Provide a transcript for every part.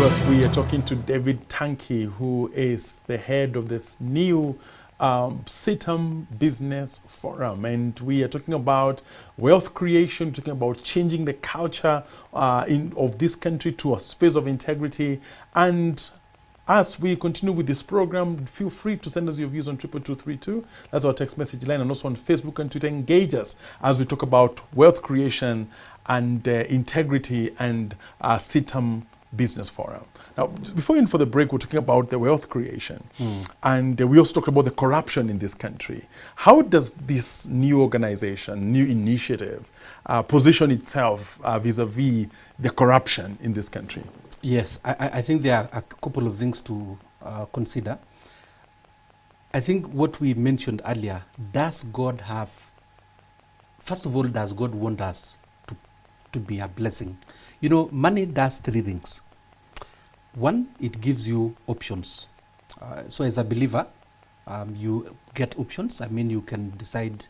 viewers, we are talking to David Tanki, who is the head of this new Citam Business Forum, and we are talking about wealth creation, talking about changing the culture of this country to a space of integrity. And as we continue with this program, feel free to send us your views on 22232. That's our text message line, and also on Facebook and Twitter. Engage us as we talk about wealth creation and integrity and Citam Business Forum. Now, before in for the break, we're talking about the wealth creation, and we also talked about the corruption in this country. How does this new organization, new initiative, position itself vis-a-vis the corruption in this country? Yes, I think there are a couple of things to consider. I think what we mentioned earlier, does God have, first of all, does God want us to be a blessing? You know, money does three things. One, it gives you options. So as a believer, you get options. I mean, you can decide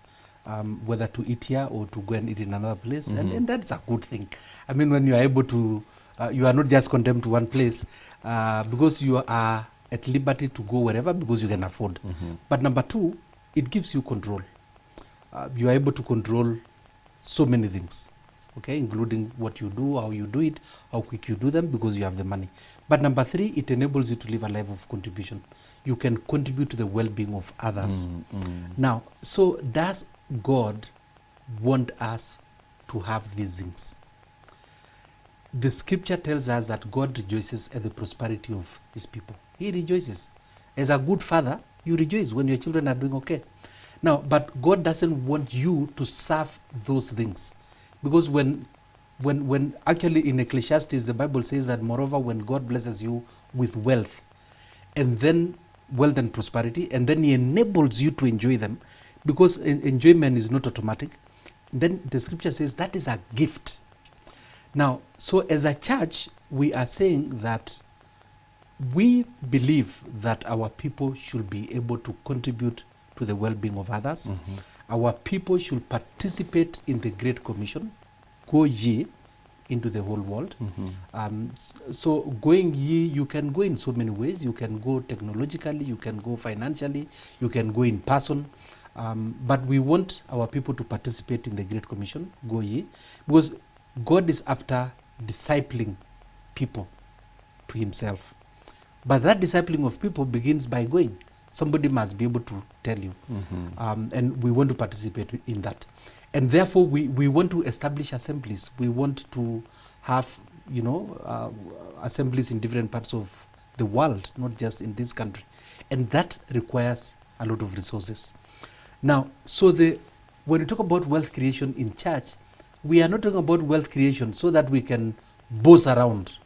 whether to eat here or to go and eat in another place, and that's a good thing. I mean, when you are able to, you are not just condemned to one place because you are at liberty to go wherever because you can afford. But number two, it gives you control. You are able to control so many things, okay, including what you do, how you do it, how quick you do them, because you have the money. But number three, it enables you to live a life of contribution. You can contribute to the well-being of others. Now, so does God want us to have these things? The scripture tells us that God rejoices at the prosperity of his people. He rejoices. As a good father, you rejoice when your children are doing okay. Now, but God doesn't want you to serve those things. Because when actually in Ecclesiastes, the Bible says that moreover, when God blesses you with wealth, and then wealth and prosperity, and then he enables you to enjoy them, because enjoyment is not automatic, then the scripture says that is a gift. Now, so as a church, we are saying that we believe that our people should be able to contribute to the well-being of others. Our people should participate in the Great Commission, go ye into the whole world. So going ye, you can go in so many ways. You can go technologically, you can go financially, you can go in person. But we want our people to participate in the Great Commission, go ye, because God is after discipling people to himself. But that discipling of people begins by going. Somebody must be able to tell you. And we want to participate in that. And therefore, we want to establish assemblies. We want to have, you know, assemblies in different parts of the world, not just in this country. And that requires a lot of resources. Now, so when we talk about wealth creation in church, we are not talking about wealth creation so that we can boast around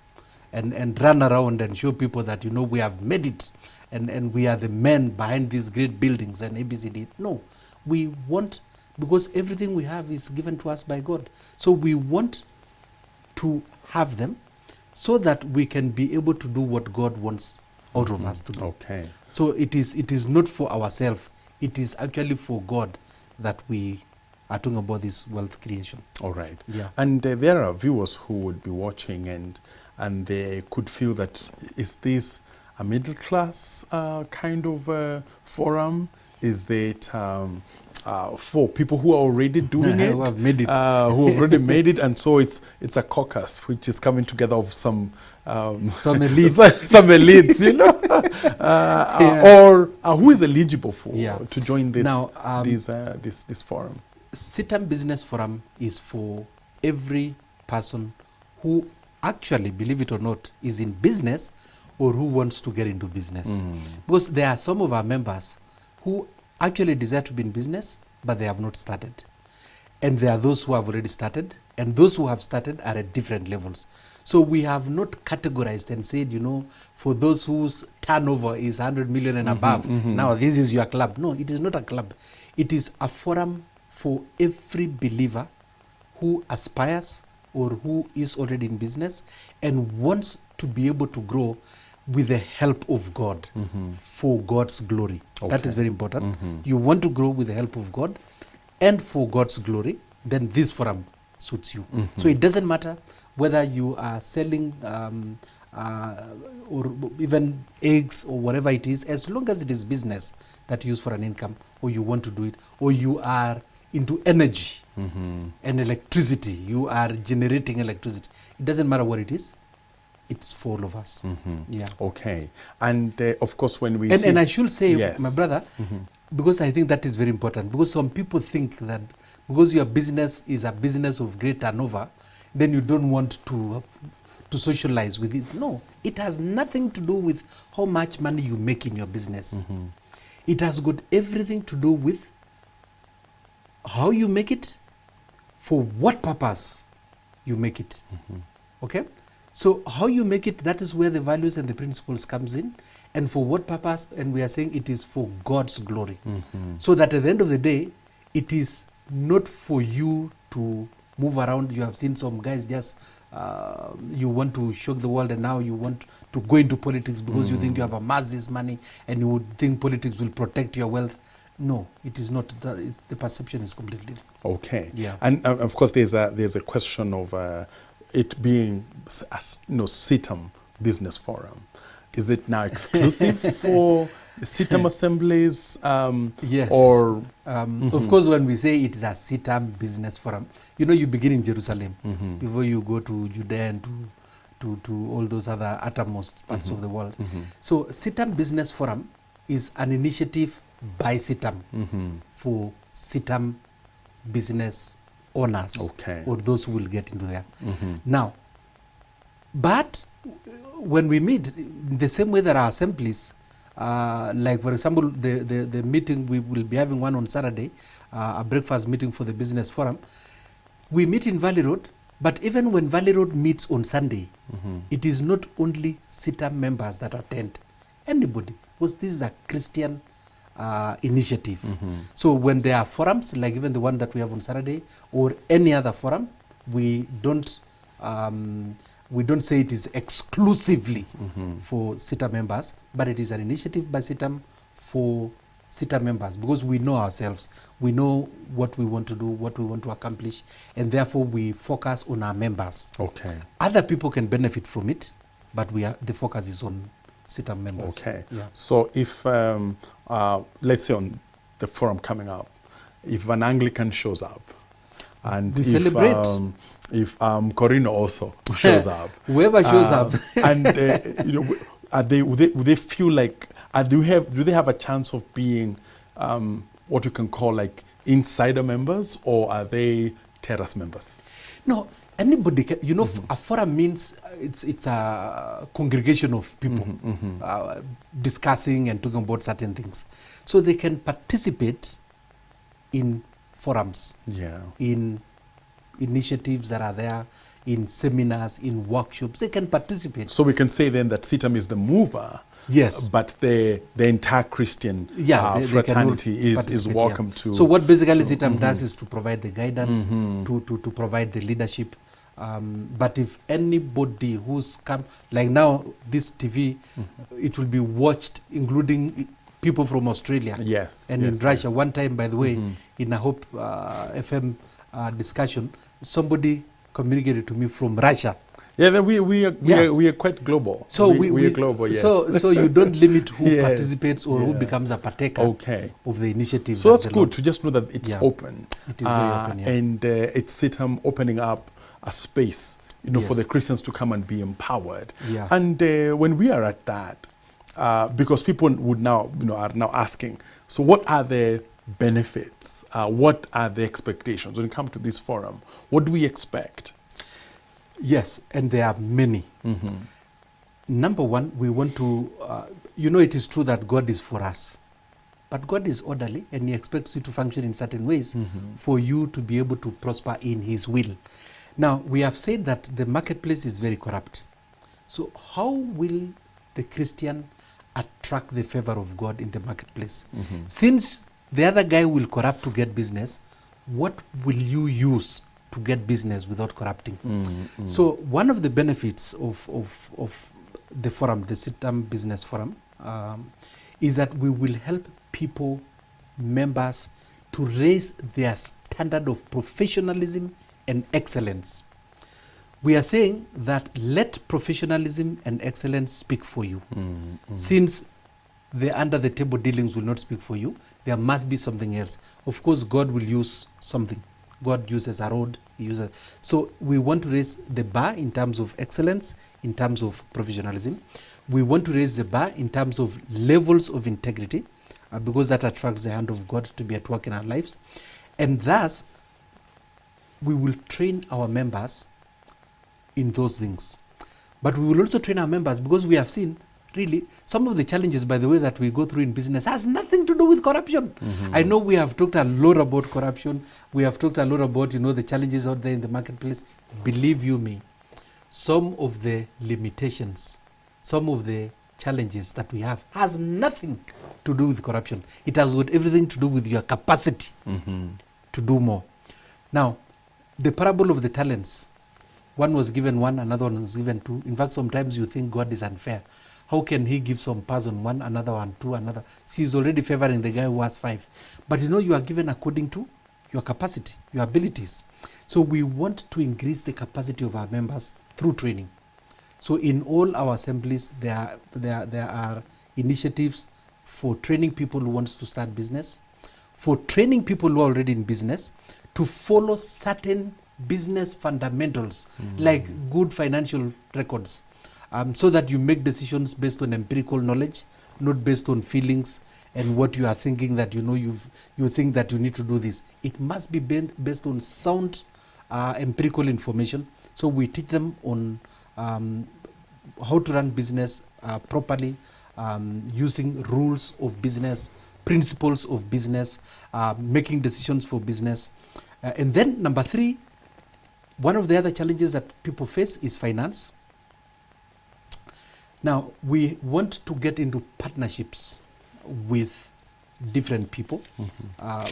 and run around and show people that, you know, we have made it. And we are the men behind these great buildings and ABCD. No, we want, because everything we have is given to us by God. So we want to have them so that we can be able to do what God wants out of us to do. Okay. So it is not for ourselves. It is actually for God that we are talking about this wealth creation. All right. Yeah. And there are viewers who would be watching and they could feel that, is this a middle class kind of forum? Is it for people who are already doing it? Who have made it. Who have already made it, and so it's a caucus which is coming together of some elites. some elites, you know, or who is eligible to join this now, this forum? Citam Business Forum is for every person who actually, believe it or not, is in business or who wants to get into business. Because there are some of our members who actually desire to be in business, but they have not started. And there are those who have already started, and those who have started are at different levels. So we have not categorized and said, you know, for those whose turnover is 100 million and above, now this is your club. No, it is not a club. It is a forum for every believer who aspires or who is already in business and wants to be able to grow with the help of God for God's glory. Okay. That is very important. You want to grow with the help of God and for God's glory, then this forum suits you. So it doesn't matter whether you are selling or even eggs or whatever it is, as long as it is business that you use for an income, or you want to do it, or you are into energy and electricity, you are generating electricity. It doesn't matter what it is. It's for all of us. Yeah. Okay. And of course, when we and I should say, yes. my brother, because I think that is very important, because some people think that because your business is a business of great turnover, then you don't want to socialize with it. No, it has nothing to do with how much money you make in your business. It has got everything to do with how you make it, for what purpose you make it. Okay? So how you make it, that is where the values and the principles comes in, and for what purpose, and we are saying it is for God's glory. So that at the end of the day, it is not for you to move around. You have seen some guys just, you want to shock the world, and now you want to go into politics because you think you have amassed this money and you would think politics will protect your wealth. No, it is not. The perception is completely different. Okay. Yeah. And of course, there's a question of it being, Citam Business Forum. Is it now exclusive for the Citam assemblies? Yes. Or of course, when we say it is a Citam Business Forum, you begin in Jerusalem before you go to Judea and to all those other uttermost parts of the world. So Citam Business Forum is an initiative by Citam for Citam business owners, or those who will get into there. Now, but when we meet, in the same way there are assemblies, like for example, the meeting, we will be having one on Saturday, a breakfast meeting for the business forum. We meet in Valley Road, but even when Valley Road meets on Sunday, it is not only Citam members that attend. Anybody, because this is a Christian initiative. So when there are forums, like even the one that we have on Saturday, or any other forum, we don't say it is exclusively for Citam members, but it is an initiative by Citam for Citam members, because we know ourselves, we know what we want to do, what we want to accomplish, and therefore we focus on our members. Okay. Other people can benefit from it, but the focus is on Citam members. Okay. Yeah. So if, let's say on the forum coming up, if an Anglican shows up, and we celebrate. If Corino also shows up, whoever shows up, and would they feel like do they have a chance of being what you can call like insider members, or are they terrace members? No, anybody can. A forum means it's a congregation of people discussing and talking about certain things, so they can participate in forums, in initiatives that are there, in seminars, in workshops. They can participate. So we can say then that Citam is the mover. Yes. But the entire Christian fraternity is welcome to. So what basically Citam does is to provide the guidance, to provide the leadership. But if anybody who's come, like now this TV, it will be watched, including people from Australia. Yes. And in Russia. One time, by the way, in a Hope FM discussion, somebody communicated to me from Russia. Yeah, then we are quite global. So we are global. Yes. So you don't limit who participates or who becomes a partaker of the initiative. So that's good to just know that it's open. It is very open. Yeah. And it's Citam opening up a space, for the Christians to come and be empowered. Yeah. And when we are at that, because people would now, are now asking, so what are the benefits? What are the expectations when it comes to this forum? What do we expect? Yes, and there are many. Number one, we want to, it is true that God is for us, but God is orderly and He expects you to function in certain ways for you to be able to prosper in His will. Now, we have said that the marketplace is very corrupt. So how will the Christian attract the favor of God in the marketplace? Since the other guy will corrupt to get business, what will you use to get business without corrupting? So one of the benefits of the forum, the Citam Business Forum, is that we will help people, members, to raise their standard of professionalism and excellence. We are saying that let professionalism and excellence speak for you. Since the under the table dealings will not speak for you, there must be something else. Of course, God will use something. God uses a rod. So we want to raise the bar in terms of excellence, in terms of professionalism. We want to raise the bar in terms of levels of integrity, because that attracts the hand of God to be at work in our lives. And thus, we will train our members in those things. But we will also train our members, because we have seen really some of the challenges, by the way, that we go through in business has nothing to do with corruption. I know we have talked a lot about corruption. We have talked a lot about, the challenges out there in the marketplace. Believe you me, some of the limitations, some of the challenges that we have has nothing to do with corruption. It has got everything to do with your capacity to do more. Now, the parable of the talents, one was given one, another one was given two. In fact, sometimes you think God is unfair. How can he give some person one, another one, two, another? She's already favoring the guy who has 5. But you are given according to your capacity, your abilities. So we want to increase the capacity of our members through training. So in all our assemblies, there are initiatives for training people who want to start business, for training people who are already in business, to follow certain business fundamentals, like good financial records, so that you make decisions based on empirical knowledge, not based on feelings and what you are thinking that you think that you need to do this. It must be based on sound empirical information. So we teach them on how to run business properly, using rules of business, principles of business, making decisions for business. And then number 3, one of the other challenges that people face is finance. Now, we want to get into partnerships with different people.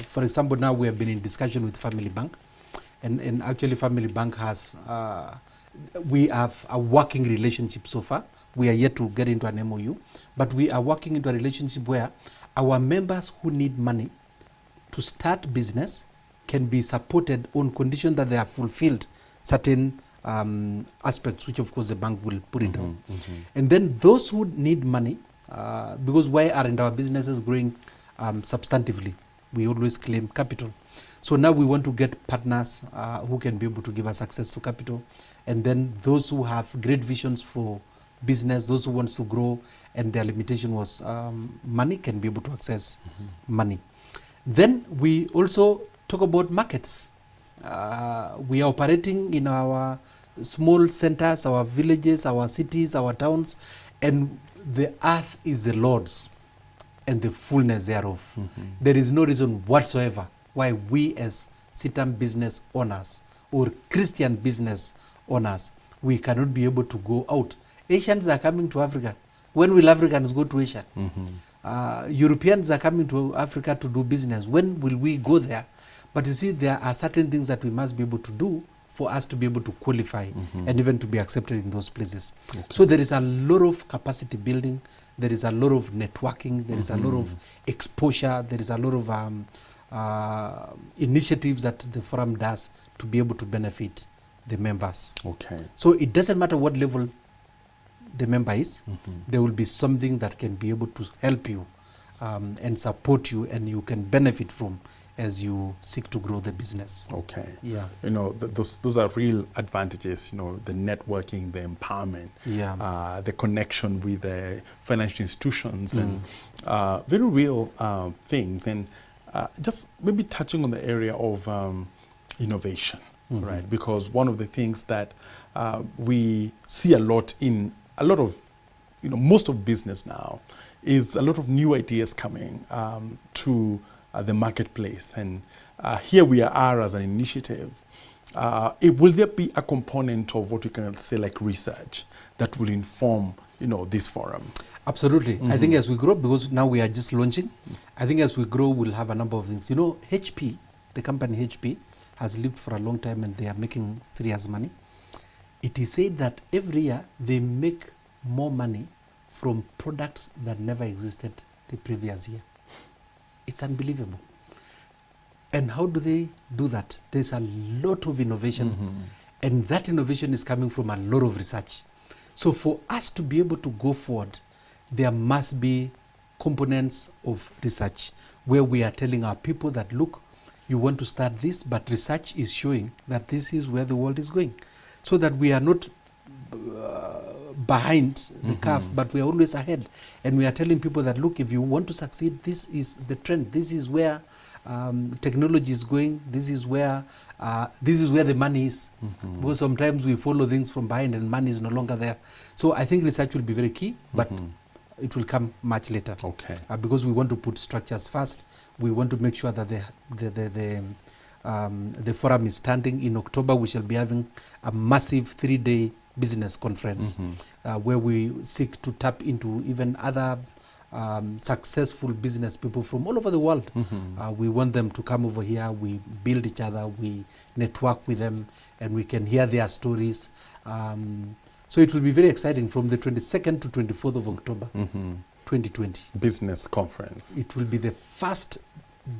For example, now we have been in discussion with Family Bank, and actually Family Bank has, we have a working relationship so far. We are yet to get into an MOU, but we are working into a relationship where our members who need money to start business can be supported on condition that they have fulfilled certain aspects, which of course the bank will put it down. And then those who need money, because why aren't our businesses growing substantively? We always claim capital. So now we want to get partners who can be able to give us access to capital. And then those who have great visions for business, those who want to grow and their limitation was money, can be able to access money. Then we also talk about markets. We are operating in our small centers, our villages, our cities, our towns, and the earth is the Lord's and the fullness thereof. There is no reason whatsoever why we as Citam business owners or Christian business owners, we cannot be able to go out. Asians are coming to Africa. When will Africans go to Asia? Europeans are coming to Africa to do business. When will we go there? But you see, there are certain things that we must be able to do for us to be able to qualify and even to be accepted in those places. So there is a lot of capacity building, there is a lot of networking, there is a lot of exposure, there is a lot of initiatives that the forum does to be able to benefit the members. So it doesn't matter what level the member is, there will be something that can be able to help you and support you, and you can benefit from as you seek to grow the business. Yeah. Those are real advantages, the networking, the empowerment, the connection with the financial institutions, and very real things. And just maybe touching on the area of innovation, right? Because one of the things that we see a lot of, most of business now is a lot of new ideas coming to the marketplace. And here we are as an initiative. Will there be a component of what we can say like research that will inform, this forum? Absolutely. I think as we grow, because now we are just launching, I think as we grow, we'll have a number of things. HP, the company HP, has lived for a long time and they are making serious money. It is said that every year they make more money from products that never existed the previous year. It's unbelievable. And how do they do that? There's a lot of innovation And that innovation is coming from a lot of research. So for us to be able to go forward, there must be components of research where we are telling our people that, look, you want to start this, but research is showing that this is where the world is going. So that we are not behind the curve, but we are always ahead. And we are telling people that, look, if you want to succeed, this is the trend. This is where technology is going. This is where the money is. Because sometimes we follow things from behind and money is no longer there. So I think research will be very key, but it will come much later. Okay. Because we want to put structures first. We want to make sure that the forum is standing. In October, we shall be having a massive 3-day business conference where we seek to tap into even other successful business people from all over the world. We want them to come over here. We build each other. We network with them, and we can hear their stories. So it will be very exciting from the 22nd to 24th of October, 2020. Business conference. It will be the first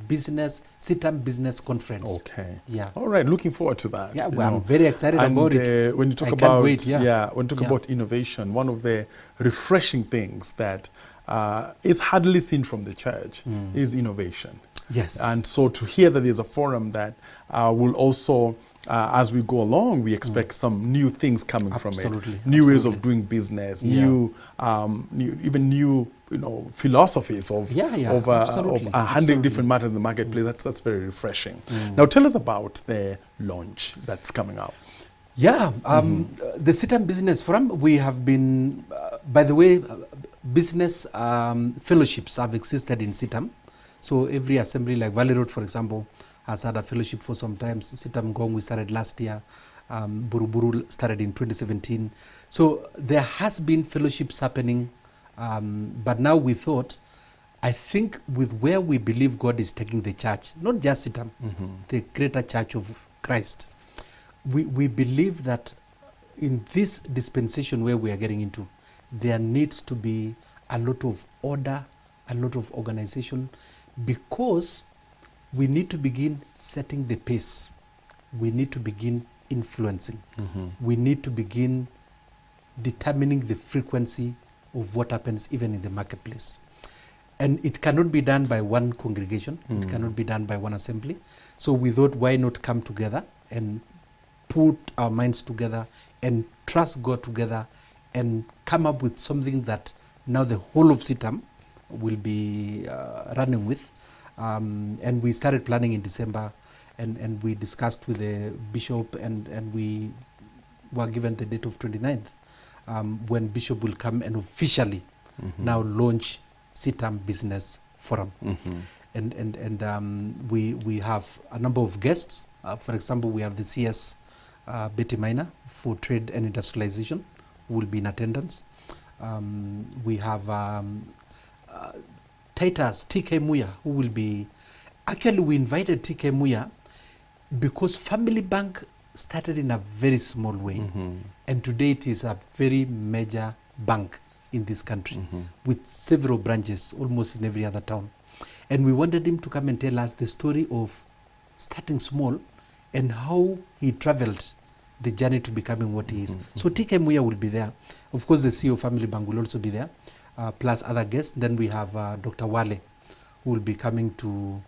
Citam business conference. Okay. Yeah. All right. Looking forward to that. Yeah, well, I'm very excited about it. When you talk I about can't wait, when you talk about innovation, one of the refreshing things that is hardly seen from the church is innovation. Yes. And so to hear that there's a forum that will also, as we go along, we expect some new things coming from it. New ways of doing business, new philosophies of handling different matters in the marketplace. That's very refreshing. Now tell us about the launch that's coming up. Yeah, the Citam Business Forum, we have been, by the way, business fellowships have existed in Citam. So every assembly, like Valley Road, for example, has had a fellowship for some time. Citam Gong, we started last year. Buruburu started in 2017. So there has been fellowships happening, but now we thought, I think with where we believe God is taking the church, not just Citam, the greater church of Christ, we believe that in this dispensation where we are getting into, there needs to be a lot of order, a lot of organization, because we need to begin setting the pace. We need to begin influencing. We need to begin determining the frequency of what happens even in the marketplace. And it cannot be done by one congregation. It cannot be done by one assembly. So we thought, why not come together and put our minds together and trust God together and come up with something that now the whole of Citam will be running with. And we started planning in December, and we discussed with the bishop, and we were given the date of 29th, when Bishop will come and officially now launch Citam Business Forum. And we have a number of guests. For example, we have the CS Betty Minor for Trade and Industrialization, who will be in attendance. We have Titus TK Muya, who will be, actually we invited TK Muya because Family Bank started in a very small way, and today it is a very major bank in this country with several branches almost in every other town. And we wanted him to come and tell us the story of starting small and how he traveled the journey to becoming what he is. So TK Muya will be there. Of course, the CEO of Family Bank will also be there, plus other guests. Then we have Dr. Wale, who will be coming to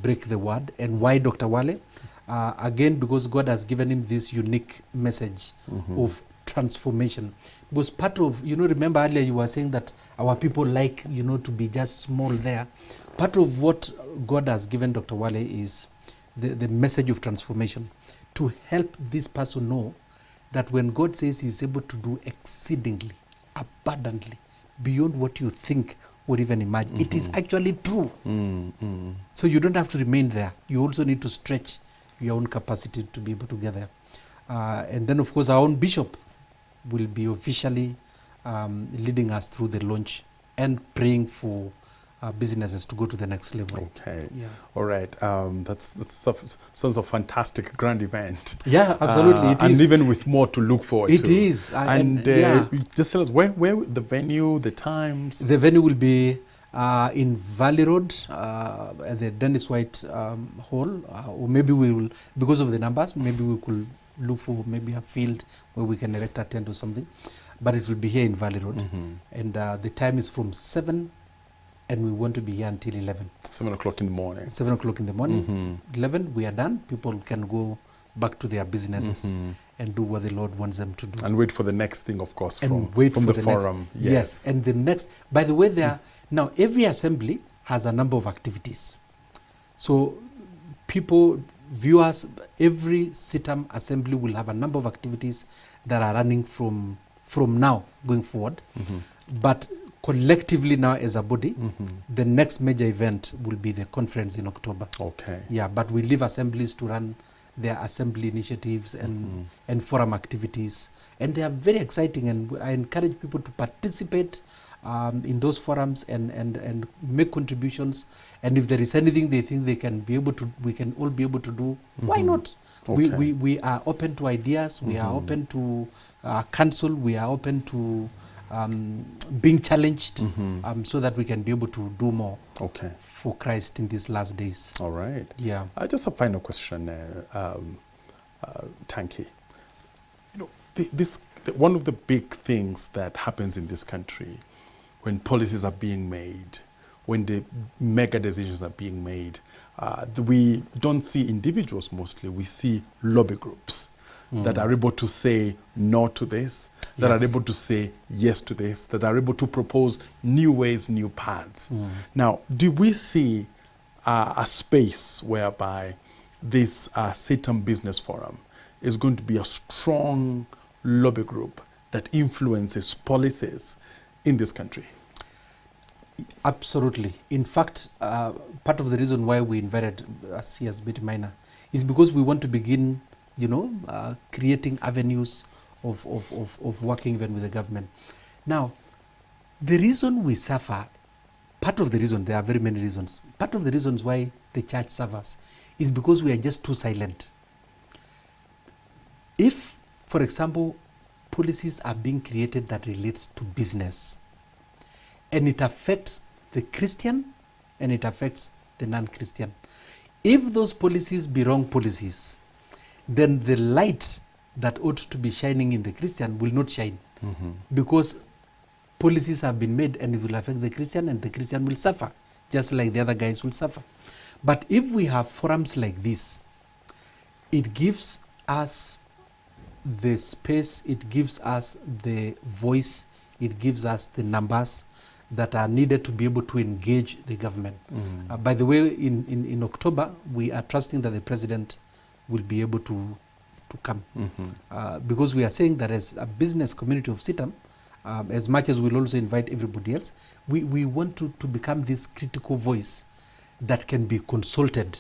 break the word. And why Dr. Wale? Again, because God has given him this unique message of transformation. Because part of, remember earlier you were saying that our people like, to be just small there. Part of what God has given Dr. Wale is the message of transformation, to help this person know that when God says he's able to do exceedingly, abundantly, beyond what you think or even imagine, it is actually true. So you don't have to remain there. You also need to stretch your own capacity to be able to get there. And then, of course, our own bishop will be officially leading us through the launch and praying for businesses to go to the next level. Okay. Yeah. All right. Sounds a fantastic grand event. Yeah, absolutely. It is. And even with more to look forward to. It is. Just tell us where the venue, the times. The venue will be in Valley Road at the Dennis White Hall. Or maybe we will, because of the numbers, maybe we could look for maybe a field where we can erect a tent or something. But it will be here in Valley Road. And the time is from 7, and we want to be here until 11. 7 o'clock in the morning. 7 o'clock in the morning. 11, we are done. People can go back to their businesses and do what the Lord wants them to do. And wait for the next thing, of course, And from the forum. Yes, and the next. By the way, now every assembly has a number of activities. So people, viewers, every Citam assembly will have a number of activities that are running from now going forward. But collectively now as a body, the next major event will be the conference in October. Okay. Yeah, but we leave assemblies to run their assembly initiatives and forum activities. And they are very exciting, and I encourage people to participate in those forums and make contributions. And if there is anything they think they can be able to, we can all be able to do, why not? Okay. We are open to ideas, we are open to counsel, we are open to being challenged, so that we can be able to do more for Christ in these last days. All right. Yeah. Just a final question, Tanki. You know, one of the big things that happens in this country when policies are being made, when the mega decisions are being made, we don't see individuals mostly, we see lobby groups that are able to say no to this, that are able to say yes to this, that are able to propose new ways, new paths. Now, do we see a space whereby this Citam Business Forum is going to be a strong lobby group that influences policies in this country? Absolutely. In fact, part of the reason why we invited CS Betty Minor is because we want to begin, creating avenues of working even with the government. Now, the reason we suffer, part of the reason, there are very many reasons, part of the reasons why the church suffers is because we are just too silent. If, for example, policies are being created that relates to business, and it affects the Christian and it affects the non-Christian, if those policies be wrong policies, then the light that ought to be shining in the Christian will not shine, because policies have been made and it will affect the Christian, and the Christian will suffer, just like the other guys will suffer. But if we have forums like this, it gives us the space, it gives us the voice, it gives us the numbers that are needed to be able to engage the government. By the way, in October, we are trusting that the president will be able to come, because we are saying that as a business community of Citam, as much as we'll also invite everybody else, we want to become this critical voice that can be consulted,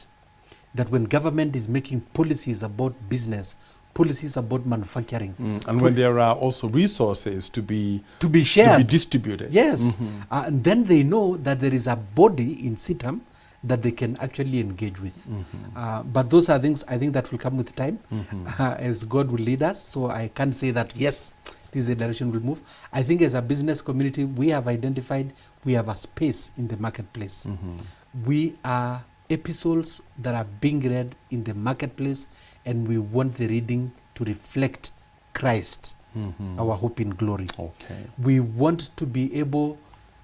that when government is making policies about business, policies about manufacturing. And when there are also resources to be shared, to be distributed. Yes. And then they know that there is a body in Citam that they can actually engage with. But those are things I think that will come with time, as God will lead us. So I can't say that, yes, this is the direction we'll move. I think as a business community, we have identified we have a space in the marketplace. We are epistles that are being read in the marketplace, and we want the reading to reflect Christ, our hope in glory. Okay. We want to be able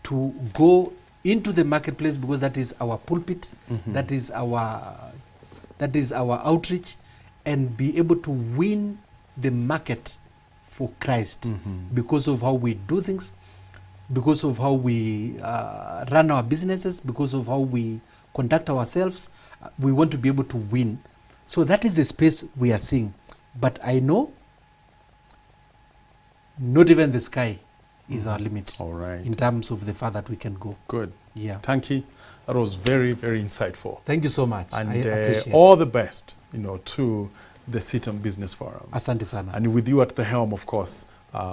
to go into the marketplace because that is our pulpit, that is our outreach, and be able to win the market for Christ because of how we do things, because of how we run our businesses, because of how we conduct ourselves. We want to be able to win. So that is the space we are seeing. But I know not even the sky is our limit. All right. In terms of the far that we can go. Good. Yeah. Tanki, that was very, very insightful. Thank you so much. And I appreciate all the best, to the Citam Business Forum. Asante sana. And with you at the helm, of course,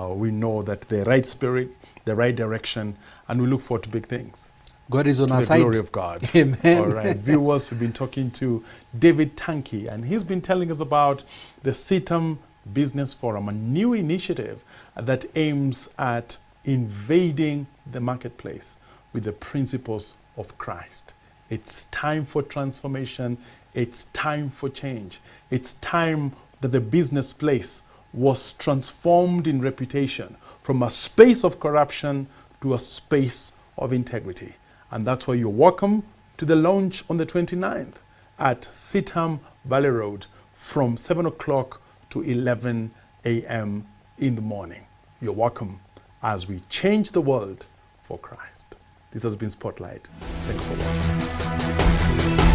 we know that the right spirit, the right direction, and we look forward to big things. God is on our the side. glory of God. Amen. All right, viewers, we've been talking to David Tanki, and he's been telling us about the Citam Business Forum, a new initiative that aims at invading the marketplace with the principles of Christ. It's time for transformation. It's time for change. It's time that the business place was transformed in reputation from a space of corruption to a space of integrity. And that's why you're welcome to the launch on the 29th at Citam Valley Road from 7 o'clock to 11 a.m. in the morning. You're welcome as we change the world for Christ. This has been Spotlight. Thanks for watching.